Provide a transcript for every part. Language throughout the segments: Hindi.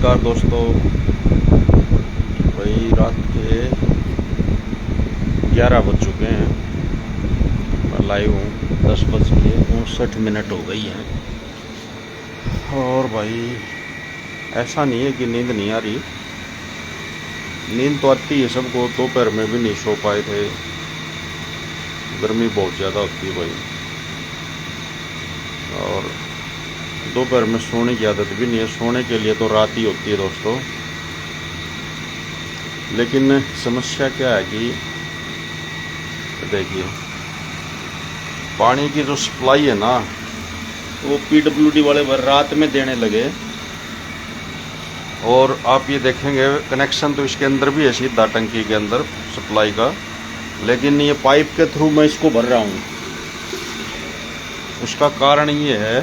नमस्कार दोस्तों। भाई रात के 11 बज चुके हैं। मैं लाइव हूँ, 10:59 हो गई हैं। और भाई ऐसा नहीं है कि नींद नहीं आ रही, नींद तो आती है सबको। दोपहर में भी नहीं सो पाए थे, गर्मी बहुत ज़्यादा होती है भाई। और दोपहर में सोने की आदत भी नहीं है, सोने के लिए तो रात ही होती है दोस्तों। लेकिन समस्या क्या है कि देखिए, पानी की जो सप्लाई है ना, वो PWD वाले रात में देने लगे। और आप ये देखेंगे कनेक्शन तो इसके अंदर भी है, सीधा टंकी के अंदर सप्लाई का, लेकिन ये पाइप के थ्रू मैं इसको भर रहा हूँ। उसका कारण ये है,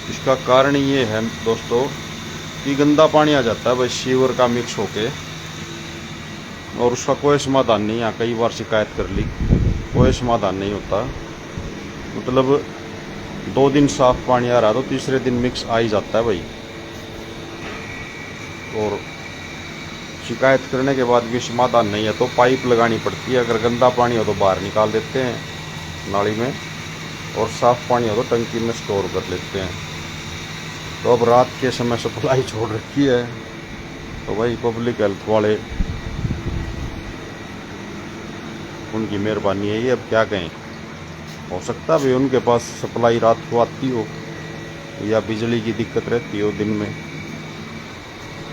इसका कारण ये है दोस्तों कि गंदा पानी आ जाता है भाई सीवर का मिक्स होके, और उसका कोई समाधान नहीं है। कई बार शिकायत कर ली, कोई समाधान नहीं होता। मतलब 2 दिन साफ पानी आ रहा तो तीसरे दिन मिक्स आ ही जाता है भाई। और शिकायत करने के बाद भी समाधान नहीं है तो पाइप लगानी पड़ती है। अगर गंदा पानी हो तो बाहर निकाल देते हैं नाली में, और साफ पानी हो तो टंकी में स्टोर कर लेते हैं। तो अब रात के समय सप्लाई छोड़ रखी है, तो भाई पब्लिक हेल्थ वाले, उनकी मेहरबानी है ये। अब क्या कहें, हो सकता है भाई उनके पास सप्लाई रात को आती हो या बिजली की दिक्कत रहती हो दिन में।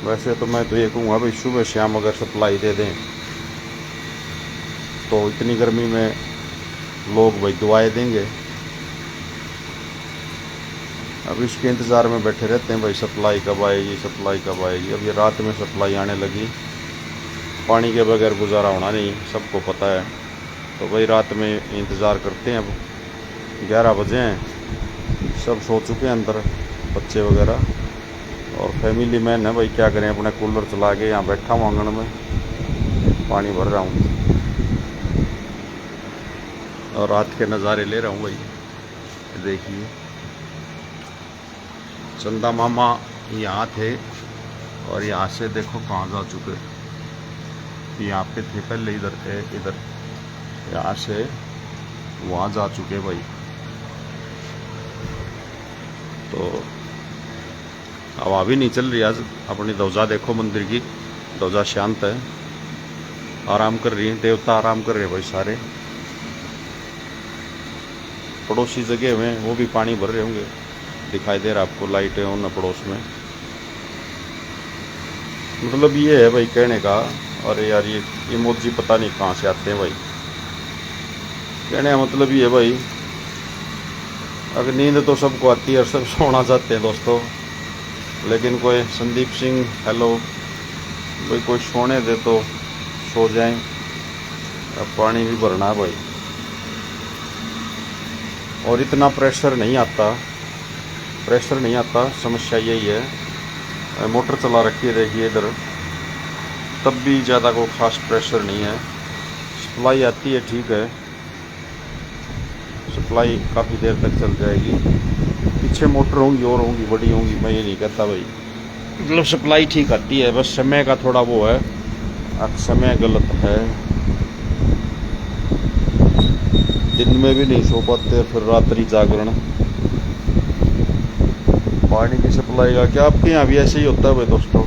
वैसे तो मैं तो ये कहूँगा भाई सुबह शाम अगर सप्लाई दे दें तो इतनी गर्मी में लोग भाई दुआएं देंगे। अब इसके इंतज़ार में बैठे रहते हैं भाई, सप्लाई कब आएगी, सप्लाई कब आएगी। अब ये रात में सप्लाई आने लगी, पानी के बगैर गुजारा होना नहीं, सबको पता है। तो भाई रात में इंतज़ार करते हैं। अब 11 बजे हैं, सब सो चुके हैं अंदर, बच्चे वगैरह। और फैमिली मैन है भाई, क्या करें, अपने कूलर चला के यहाँ बैठा हूँ आंगन में, पानी भर रहा हूँ और रात के नज़ारे ले रहा हूँ भाई। देखिए चंदा मामा यहाँ थे और यहाँ से देखो कहाँ जा चुके। यहाँ पे थे पहले, इधर यहाँ से वहाँ जा चुके भाई। तो हवा भी नहीं चल रही आज। अपनी ध्वजा देखो मंदिर की, ध्वजा शांत है, आराम कर रही है, देवता आराम कर रहे हैं भाई सारे। पड़ोसी जगह हुए वो भी पानी भर रहे होंगे, दिखाई दे रहा आपको, लाइटें ऑन पड़ोस में। मतलब ये है भाई कहने का। अरे यार ये इमोजी पता नहीं कहाँ से आते हैं भाई। कहने का मतलब ये है भाई, अगर नींद तो सबको आती है और सब सोना चाहते हैं दोस्तों, लेकिन कोई संदीप सिंह हेलो भाई, कोई सोने दे तो सो जाएं। अब पानी भी भरना है भाई, और इतना प्रेशर नहीं आता, प्रेशर नहीं आता। समस्या यही है, मोटर चला रखी है देखिए इधर, तब भी ज़्यादा को खास प्रेशर नहीं है। सप्लाई आती है ठीक है, सप्लाई काफ़ी देर तक चल जाएगी। पीछे मोटर होंगी और होंगी, बड़ी होंगी, मैं ये नहीं कहता भाई। मतलब सप्लाई ठीक आती है, बस समय का थोड़ा वो है, अब समय गलत है। दिन में भी नहीं सो पाते, फिर रात्रि जागरण। पानी की सप्लाई का क्या आपके यहाँ भी ऐसे ही होता है भाई दोस्तों?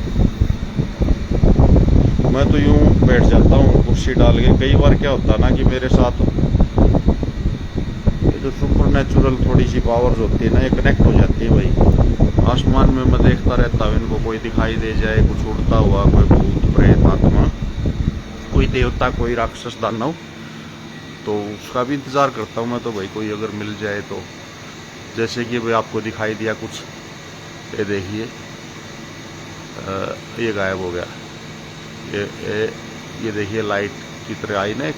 मैं तो यूँ बैठ जाता हूँ कुर्सी डाल के। कई बार क्या होता है ना कि मेरे साथ ये जो सुपर नेचुरल थोड़ी सी पावर्स होती है ना, ये कनेक्ट हो जाती है भाई। आसमान में मैं देखता रहता हूँ इनको, कोई दिखाई दे जाए, कुछ उड़ता हुआ, कोई भूत प्रेत आत्मा, कोई देवता, कोई राक्षस दानव, तो उसका भी इंतज़ार करता हूँ मैं तो भाई। कोई अगर मिल जाए तो, जैसे कि भाई आपको दिखाई दिया कुछ, ये देखिए ये गायब हो गया। ये देखिए लाइट की तरह आई ना, एक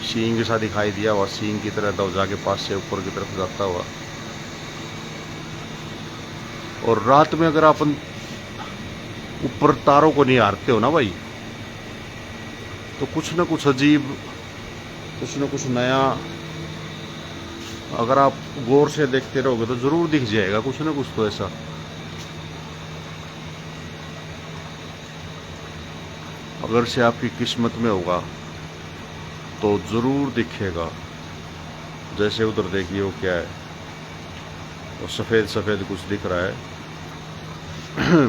सींग सा दिखाई दिया हुआ, सींग की तरह ध्वजा के पास से ऊपर की तरफ जाता हुआ। और रात में अगर आप ऊपर तारों को निहारते हो ना भाई, तो कुछ न कुछ अजीब, कुछ न कुछ नया अगर आप गौर से देखते रहोगे तो जरूर दिख जाएगा कुछ ना कुछ तो ऐसा। अगर से आपकी किस्मत में होगा तो जरूर दिखेगा। जैसे उधर देखिए वो क्या है, वो सफेद सफेद कुछ दिख रहा है।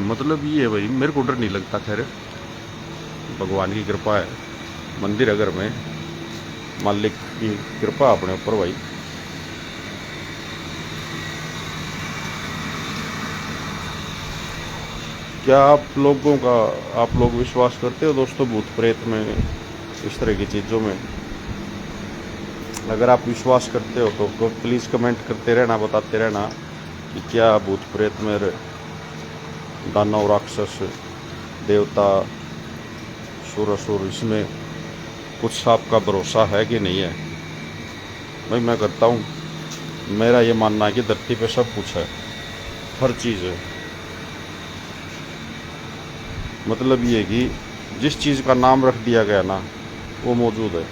मतलब ये है भाई, मेरे को डर नहीं लगता। खैर भगवान की कृपा है, मंदिर अगर में मालिक की कृपा अपने ऊपर भाई। क्या आप लोग विश्वास करते हो दोस्तों भूत प्रेत में, इस तरह की चीज़ों में? अगर आप विश्वास करते हो तो प्लीज़ कमेंट करते रहना, बताते रहना कि क्या भूत प्रेत में दानव राक्षस देवता सुर इसमें कुछ आपका भरोसा है कि नहीं है? भाई मैं करता हूँ। मेरा ये मानना है कि धरती पे सब कुछ है, हर चीज़ है। मतलब ये कि जिस चीज़ का नाम रख दिया गया ना वो मौजूद है।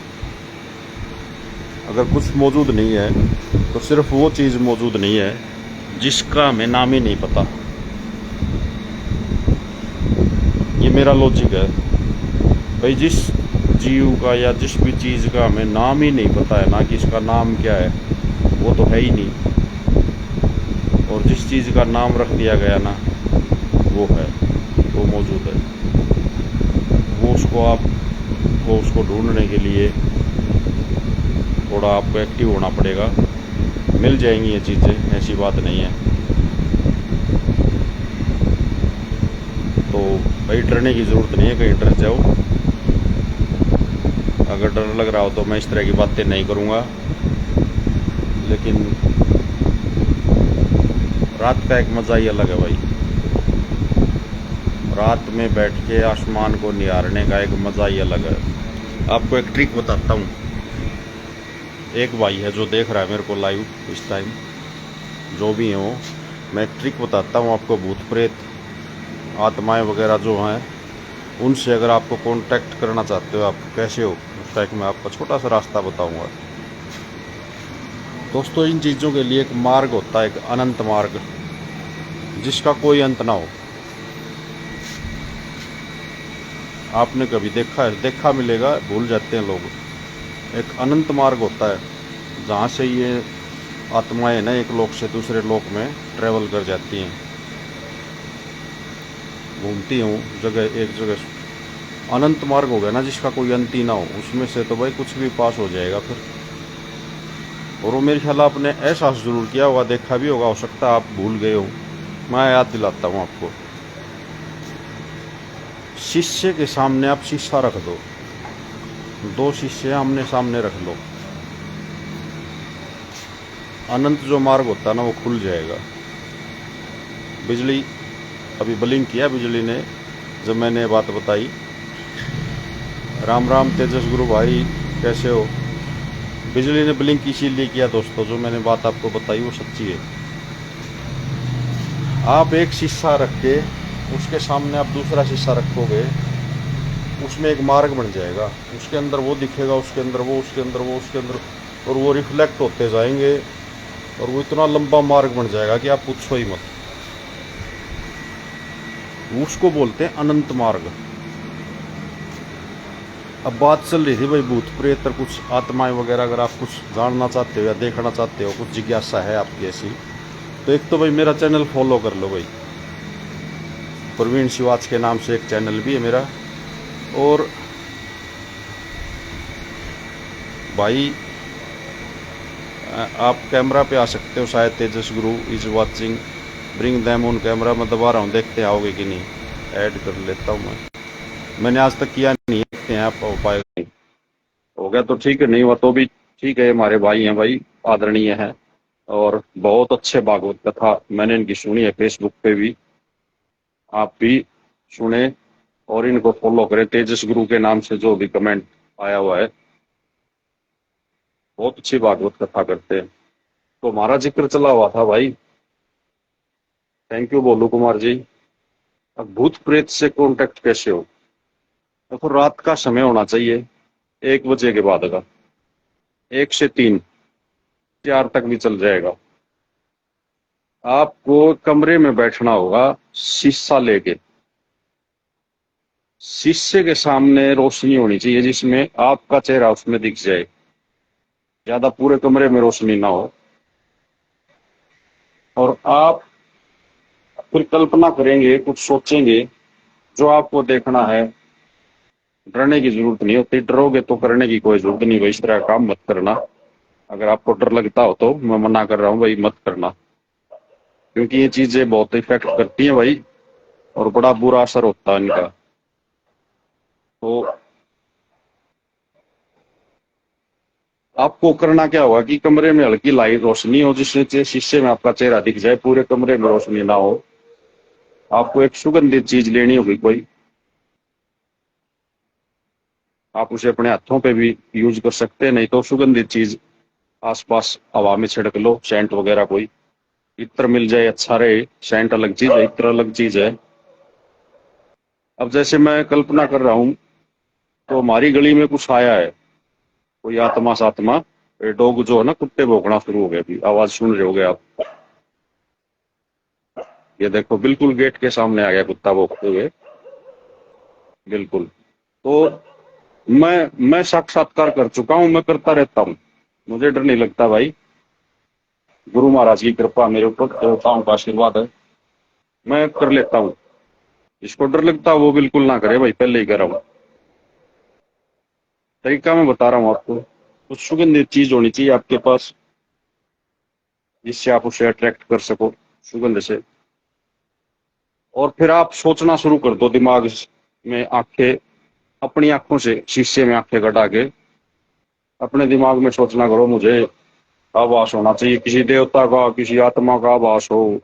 अगर कुछ मौजूद नहीं है तो सिर्फ वो चीज़ मौजूद नहीं है जिसका हमें नाम ही नहीं पता। ये मेरा लॉजिक है भाई। जिस जीव का या जिस भी चीज़ का हमें नाम ही नहीं पता है ना कि इसका नाम क्या है, वो तो है ही नहीं। और जिस चीज़ का नाम रख दिया गया ना वो है, वो मौजूद है। वो उसको ढूंढने के लिए थोड़ा आपको एक्टिव होना पड़ेगा। मिल जाएंगी ये चीज़ें, ऐसी बात नहीं है। तो भाई डरने की ज़रूरत नहीं है, कहीं डर जाओ। अगर डर लग रहा हो तो मैं इस तरह की बातें नहीं करूँगा। लेकिन रात का एक मज़ा ही अलग है भाई। रात में बैठ के आसमान को निहारने का एक मज़ा ही अलग है। आपको एक ट्रिक बताता हूँ। एक भाई है जो देख रहा है मेरे को लाइव इस टाइम, जो भी है वो, मैं एक ट्रिक बताता हूँ आपको। भूत प्रेत आत्माएं वगैरह जो हैं उनसे अगर आपको कांटेक्ट करना चाहते हो, आप कैसे हो, उसका एक मैं आपको छोटा सा रास्ता बताऊंगा। दोस्तों इन चीज़ों के लिए एक मार्ग होता है, एक अनंत मार्ग जिसका कोई अंत ना हो। आपने कभी देखा है? देखा मिलेगा, भूल जाते हैं लोग। एक अनंत मार्ग होता है जहाँ से ये आत्माएं ना एक लोक से दूसरे लोक में ट्रेवल कर जाती हैं, घूमती हूँ जगह एक जगह। अनंत मार्ग हो गया ना जिसका कोई अंत ही ना हो, उसमें से तो भाई कुछ भी पास हो जाएगा फिर। और वो मेरे ख्याल आपने एहसास जरूर किया होगा, देखा भी होगा, हो सकता है आप भूल गए हो। मैं याद दिलाता हूँ आपको। शीशे के सामने आप शीशा रख दो, 2 शीशे आमने सामने रख लो, अनंत जो मार्ग होता है ना वो खुल जाएगा। बिजली अभी ब्लिंक किया बिजली ने जब मैंने बात बताई। राम राम तेजस गुरु भाई, कैसे हो? बिजली ने ब्लिंक इसीलिए किया दोस्तों, जो मैंने बात आपको बताई वो सच्ची है। आप एक शीशा रख के उसके सामने आप दूसरा शीशा रखोगे, उसमें एक मार्ग बन जाएगा। उसके अंदर वो दिखेगा, उसके अंदर वो, उसके अंदर वो, उसके अंदर, और वो रिफ्लेक्ट होते जाएंगे और वो इतना लंबा मार्ग बन जाएगा कि आप पूछो ही मत। उसको बोलते हैं अनंत मार्ग। अब बात चल रही थी भाई भूत प्रेत और कुछ आत्माएं वगैरह, अगर आप कुछ जानना चाहते हो या देखना चाहते हो, कुछ जिज्ञासा है आपकी ऐसी, तो एक तो भाई मेरा चैनल फॉलो कर लो भाई। प्रवीण शिवाच के नाम से एक चैनल भी है मेरा। और भाई आप कैमरा पे आ सकते हो, शायद तेजस गुरु is watching, bring them on camera. मैं दबा रहा हूँ, देखते हैं आओगे कि नहीं। ऐड कर लेता हूँ मैंने आज तक किया नहीं, देखते हैं आप हो पाएगा नहीं। हो गया तो ठीक है, नहीं हुआ तो भी ठीक है। हमारे भाई हैं भाई, आदरणीय हैं, और बहुत अच्छे भागवत कथा मैंने इनकी सुनी है फेसबुक पे भी। आप भी सुने और इनको फॉलो करें। तेजस गुरु के नाम से जो भी कमेंट आया हुआ है, बहुत अच्छी भागवत कथा करते हैं। तो हमारा जिक्र चला हुआ था भाई। थैंक यू बोलू कुमार जी। अब भूत प्रेत से कांटेक्ट कैसे हो? देखो रात का समय होना चाहिए, 1 बजे के बाद का, 1 से 3। 4 तक भी चल जाएगा। आपको कमरे में बैठना होगा शीशा लेके, शीशे के सामने रोशनी होनी चाहिए जिसमें आपका चेहरा उसमें दिख जाए, ज्यादा पूरे कमरे में रोशनी ना हो। और आप फिर कल्पना करेंगे, कुछ सोचेंगे जो आपको देखना है। डरने की जरूरत नहीं होती, डरोगे तो करने की कोई जरूरत नहीं भाई, इस तरह काम मत करना। अगर आपको डर लगता हो तो मैं मना कर रहा हूँ भाई, मत करना, क्योंकि ये चीजें बहुत इफेक्ट करती हैं भाई, और बड़ा बुरा असर होता है इनका। तो आपको करना क्या होगा कि कमरे में हल्की लाइट रोशनी हो जिससे शीशे में आपका चेहरा दिख जाए, पूरे कमरे में रोशनी ना हो। आपको एक सुगंधित चीज लेनी होगी कोई, आप उसे अपने हाथों पे भी यूज कर सकते हैं, नहीं तो सुगंधित चीज आसपास हवा में छिड़क लो, सेंट वगैरह कोई। इत्र मिल जाए अच्छा रहे, सेंट अलग चीज है, इत्र अलग चीज है। अब जैसे मैं कल्पना कर रहा हूँ, तो हमारी गली में कुछ आया है, कोई आत्मा सात्मा। डॉग जो है ना, कुत्ते भौंकना शुरू हो गए, अभी आवाज सुन रहे होगे आप। ये देखो बिल्कुल गेट के सामने आ गया कुत्ता भौंकते हुए, बिल्कुल। तो मैं साक्षात्कार कर चुका हूँ, मैं करता रहता हूँ, मुझे डर नहीं लगता भाई। गुरु महाराज की कृपा मेरे ऊपर, देवताओं का आशीर्वाद है, मैं कर लेता हूँ। जिसको डर लगता है वो बिल्कुल ना करे भाई, पहले ही करा हूँ। तरीका मैं बता रहा हूँ आपको। कुछ सुगंधित चीज होनी चाहिए आपके पास जिससे आप उसे अट्रैक्ट कर सको सुगंध से। और फिर आप सोचना शुरू कर दो दिमाग में, आंखें, अपनी आंखों से शीशे में आंखें गड़ा के अपने दिमाग में सोचना करो, मुझे आभास होना चाहिए किसी देवता का, किसी आत्मा का आभास हो।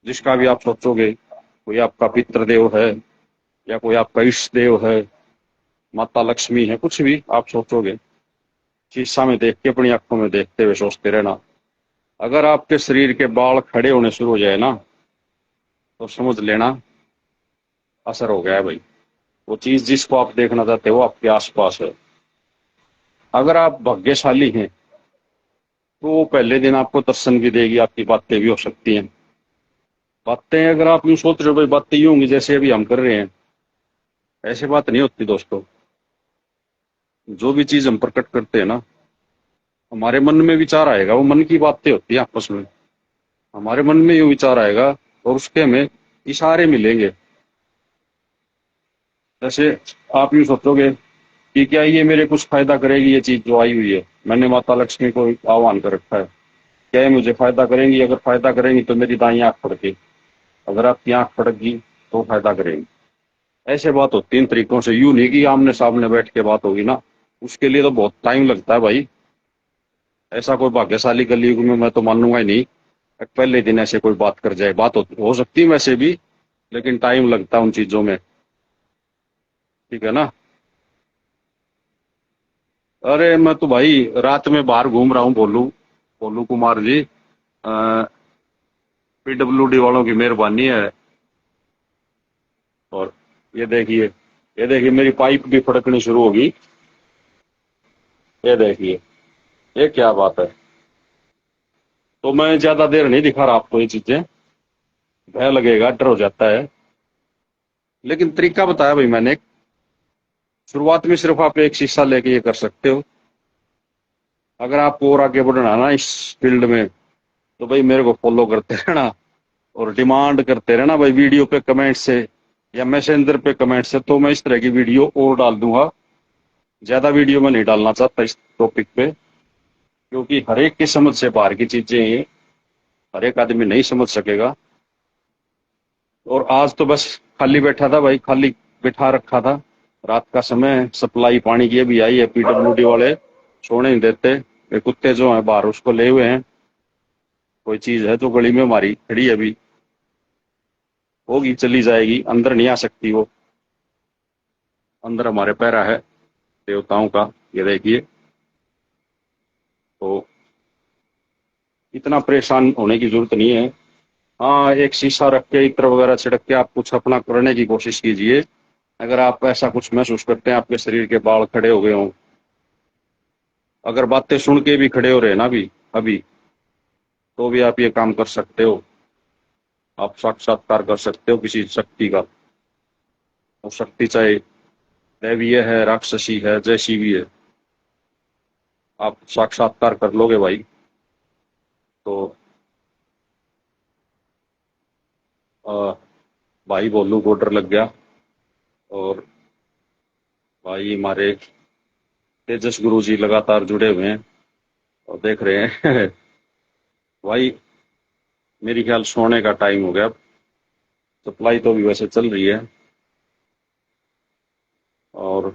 जिसका भी आप सोचोगे, कोई आपका पितृ देव है या कोई आपका इष्ट देव है, माता लक्ष्मी है, कुछ भी आप सोचोगे, शीशा में देख के अपनी आंखों में देखते हुए सोचते रहना। अगर आपके शरीर के बाल खड़े होने शुरू हो जाए ना, तो समझ लेना असर हो गया है भाई। वो चीज जिसको आप देखना चाहते हो आपके आसपास है। अगर आप भाग्यशाली हैं तो वो पहले दिन आपको दर्शन भी देगी, आपकी बातें भी हो सकती हैं। बातें अगर आप यूं सोच रहे हो भाई बातें यूं होंगी जैसे अभी हम कर रहे हैं, ऐसे बात नहीं होती दोस्तों। जो भी चीज हम प्रकट करते हैं ना, हमारे मन में विचार आएगा, वो मन की बातें होती है आपस में। हमारे मन में यूं विचार आएगा और उसके हमें इशारे मिलेंगे। जैसे आप यूं सोचोगे कि क्या ये मेरे कुछ फायदा करेगी, ये चीज जो आई हुई है, मैंने माता लक्ष्मी को आह्वान कर रखा है, क्या ये मुझे फायदा करेंगी? अगर फायदा करेंगी तो मेरी दाई आंख फड़के, अगर आपकी आंख फड़क गई तो फायदा करेंगी। ऐसे बात होती है इन तरीकों से, यूं नहीं कि आमने सामने बैठ के बात होगी ना, उसके लिए तो बहुत टाइम लगता है भाई। ऐसा कोई भाग्यशाली कलयुग में मैं तो मानूंगा ही नहीं पहले दिन ऐसे कोई बात कर जाए। बात हो सकती है वैसे भी, लेकिन टाइम लगता है उन चीजों में, ठीक है ना। अरे मैं तो भाई रात में बाहर घूम रहा हूँ, भोलू भोलू कुमार जी, पीडब्ल्यूडी वालों की मेहरबानी है। और ये देखिए, ये देखिए मेरी पाइप भी फड़कनी शुरू होगी, ये देखिए, ये क्या बात है। तो मैं ज्यादा देर नहीं दिखा रहा आपको ये चीजें, भय लगेगा, डर हो जाता है, लेकिन तरीका बताया भाई मैंने। शुरुआत में सिर्फ आप एक शीशा लेके ये कर सकते हो। अगर आपको और आगे बढ़ना है ना इस फील्ड में, तो भाई मेरे को फॉलो करते रहना और डिमांड करते रहना भाई, वीडियो पे कमेंट से या मैसेंजर पे कमेंट से, तो मैं इस तरह की वीडियो और डाल दूंगा। ज्यादा वीडियो में नहीं डालना चाहता इस टॉपिक पे, क्योंकि हर एक की समझ से बाहर की चीजें ये हर एक आदमी नहीं समझ सकेगा। और आज तो बस खाली बैठा था भाई, खाली बिठा रखा था। रात का समय है, सप्लाई पानी की भी आई है, पीडब्ल्यूडी वाले छोड़ने नहीं देते। ये कुत्ते जो हैं बाहर उसको ले हुए हैं, कोई चीज है जो गली में हमारी खड़ी है अभी, होगी चली जाएगी, अंदर नहीं आ सकती वो। अंदर हमारे पैरा है देवताओं का, ये देखिए। तो इतना परेशान होने की जरूरत नहीं है। हाँ, एक शीशा रख के इत्र वगैरह छिड़क के आप कुछ अपना करने की कोशिश कीजिए। अगर आप ऐसा कुछ महसूस करते हैं आपके शरीर के बाल खड़े हो गए हों, अगर बातें सुन के भी खड़े हो रहे ना भी, अभी, तो भी आप ये काम कर सकते हो। आप साक्षात्कार कर सकते हो किसी शक्ति का। और शक्ति चाहे दैवीय है, राक्षसी है, जैसी भी है, आप साक्षात्कार कर लोगे भाई तो आ, भाई बोलू को डर लग गया। और भाई हमारे तेजस गुरु जी लगातार जुड़े हुए हैं और देख रहे हैं। भाई मेरी ख्याल सोने का टाइम हो गया अब। सप्लाई तो भी वैसे चल रही है। और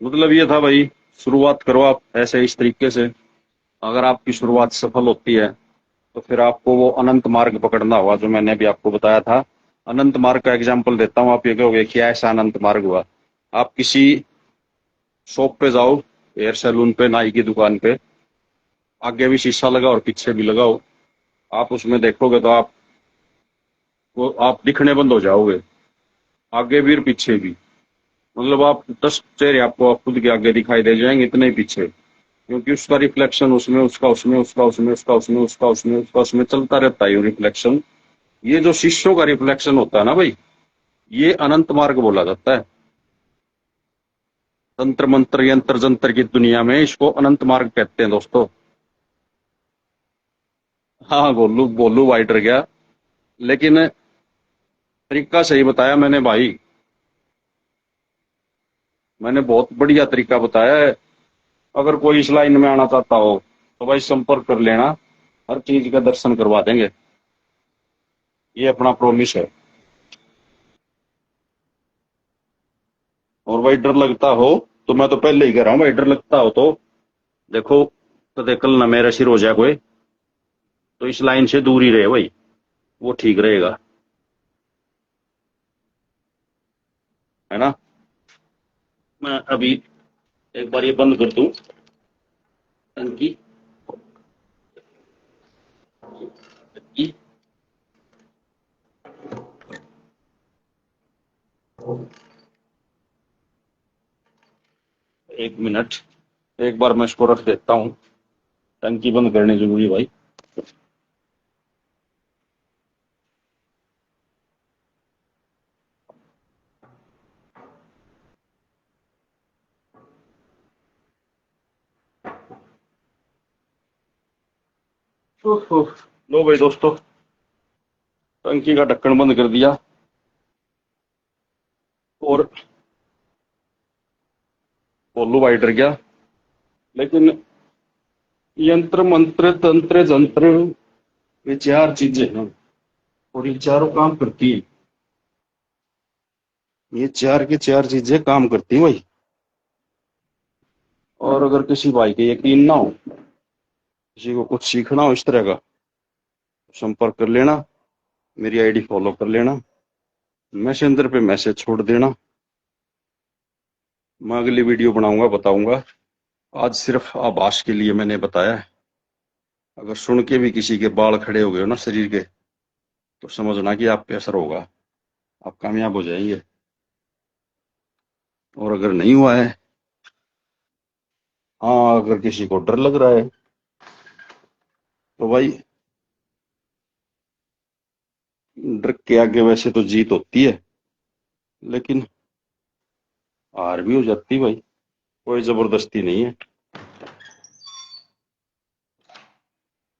मतलब ये था भाई, शुरुआत करो आप ऐसे इस तरीके से। अगर आपकी शुरुआत सफल होती है तो फिर आपको वो अनंत मार्ग पकड़ना होगा जो मैंने अभी आपको बताया था। अनंत मार्ग का एग्जाम्पल देता हूँ, आप ये कहोगे क्या ऐसा अनंत मार्ग हुआ। आप किसी शॉप पे जाओ, हेयर सैलून पे, नाई की दुकान पे, आगे भी शीशा लगाओ और पीछे भी लगाओ, आप उसमें देखोगे तो आप दिखने बंद हो जाओगे, आगे भी और पीछे भी। मतलब आप 10 चेहरे आपको आप खुद के आगे दिखाई दे जाएंगे, इतने ही पीछे, क्योंकि उसका रिफ्लेक्शन उसमें, उसका उसमें, उसका उसमें, उसका उसमें, उसका उसमें, उसका उसमें चलता रहता है रिफ्लेक्शन। ये जो शिष्यों का रिफ्लेक्शन होता है ना भाई, ये अनंत मार्ग बोला जाता है। तंत्र मंत्र यंत्र जंत्र की दुनिया में इसको अनंत मार्ग कहते हैं दोस्तों। हाँ, गोलू बोलू भाई डर गया, लेकिन तरीका सही बताया मैंने भाई। मैंने बहुत बढ़िया तरीका बताया है। अगर कोई इस लाइन में आना चाहता हो तो भाई संपर्क कर लेना, हर चीज का दर्शन करवा देंगे, ये अपना प्रॉमिस है। और भाई डर लगता हो तो मैं तो पहले ही कह रहा हूँ भाई, डर लगता हो तो देखो, तो देख कल ना मेरा सिर हो जाए कोई, तो इस लाइन से दूर ही रहे भाई, वो ठीक रहेगा, है ना। मैं अभी एक बार ये बंद कर दूं टंकी की। 1 मिनट, एक बार मैं इसको रख देता हूँ, टंकी बंद करनी जरूरी है भाई। लो भाई दोस्तों, टंकी का ढक्कन बंद कर दिया। और कोल्लू भाई डर गया, लेकिन यंत्र मंत्र तंत्र जंत्र, ये 4 चीजें हैं और ये चारों काम करती है। ये 4 की 4 चीजें काम करती हैं भाई। और अगर किसी भाई के यकीन ना हो, किसी को कुछ सीखना हो इस तरह का, तो संपर्क कर लेना, मेरी आईडी फॉलो कर लेना, मैसेंजर पे मैसेज छोड़ देना। मैं अगली वीडियो बनाऊंगा, बताऊंगा। आज सिर्फ आभास के लिए मैंने बताया है। अगर सुन के भी किसी के बाल खड़े हो गए हो ना शरीर के, तो समझना कि आप पे असर होगा, आप कामयाब हो जाएंगे। और अगर नहीं हुआ है, हाँ, अगर किसी को डर लग रहा है तो भाई, डर के आगे वैसे तो जीत होती है, लेकिन हार भी हो जाती है भाई, कोई जबरदस्ती नहीं है।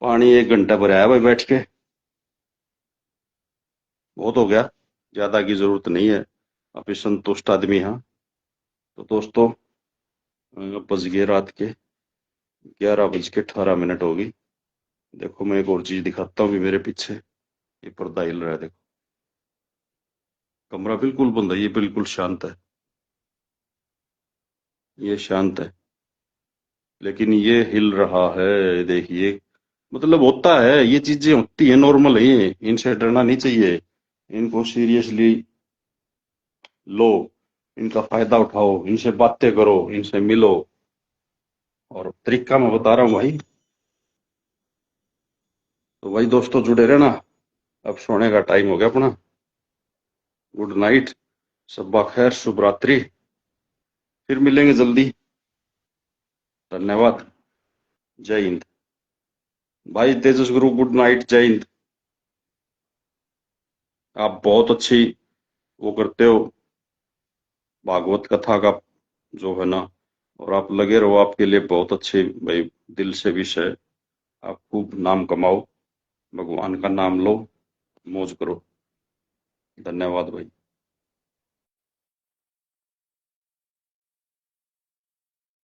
पानी 1 घंटा भरा है भाई बैठ के, बहुत हो गया, ज्यादा की जरूरत नहीं है। आप इस संतुष्ट आदमी हाँ। तो दोस्तों, बज गए रात के 11:18 होगी। देखो मैं एक और चीज दिखाता हूँ, भी मेरे पीछे ये पर्दा हिल रहा है, देखो। कमरा बिल्कुल बंद है, ये बिल्कुल शांत है, ये शांत है, लेकिन ये हिल रहा है, देखिए। मतलब होता है, ये चीजें होती है, नॉर्मल है ये, इनसे डरना नहीं चाहिए। इनको सीरियसली लो, इनका फायदा उठाओ, इनसे बातें करो, इनसे मिलो। और तरीका मैं बता रहा हूँ भाई। तो भाई दोस्तों जुड़े रहना। अब सोने का टाइम हो गया अपना। गुड नाइट, शब्बा खैर, शुभ रात्रि। फिर मिलेंगे जल्दी। धन्यवाद। जय हिंद। भाई तेजस गुरु, गुड नाइट, जय हिंद। आप बहुत अच्छी वो करते हो, भागवत कथा का जो है ना, और आप लगे रहो, आपके लिए बहुत अच्छे भाई, दिल से विश है। आप खूब नाम कमाओ, भगवान का नाम लो, मौज करो। धन्यवाद भाई।